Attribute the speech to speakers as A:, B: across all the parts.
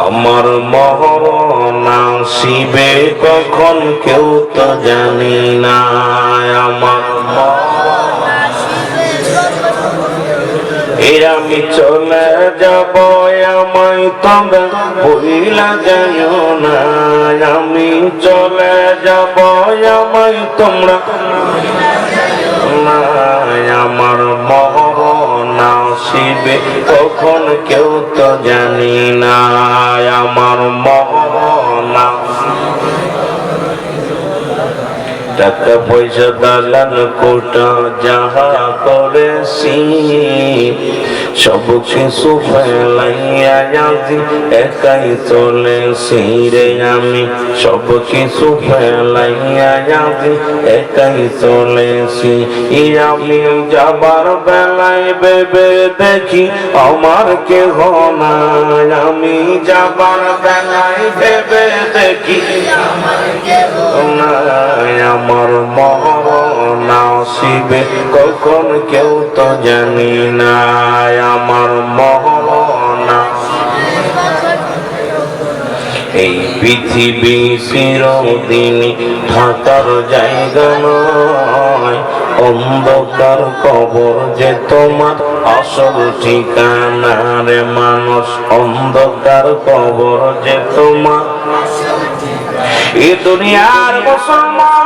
A: আমার মরণ আসিবে কখন কেউ তো জানি না। আমার আমি চলে যাব, আমায় তোমরা ভুইলা যাইও না। আমি চলে যাব, আমায় তোমরা না। আমার মরণ আসিবে কখন কেউ তো জানি না। আমার মরণ টাকা পয়সা দালান কোটা যাহা করেছি সব কিছু ফেলাইয়া আজি একাই চলেছি রে। আমি সব কিছু ফেলাইয়া আজি একাই চলেছি। আমি যাবার বেলায় ভেবে দেখি আমার কেহ নাই। আমি যাবার বেলায় ভেবে দেখি আমার কেহ নাই। আমার মরণ আসিবে কখন কেউ তো জানি না। আমার মরণ এই পৃথিবী চিরদিন থাকার জায়গা নয়। অন্ধকার কবর যে তোমার আসল ঠিকানা রে মানুষ। অন্ধকার কবর যে তোমার এই দুনিয়ার মুসলমান।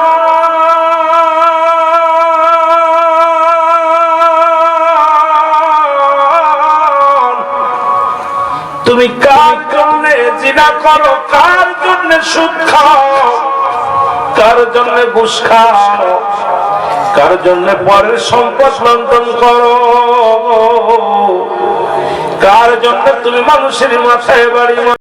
A: তুমি কার জন্য জিনা করো, কার জন্য সুদ খাও, কার জন্য ঘুষ খাও, কার জন্য পরের সম্পদ লুণ্ঠন করো, কার জন্য তুমি মানুষের মাথায় বাড়ি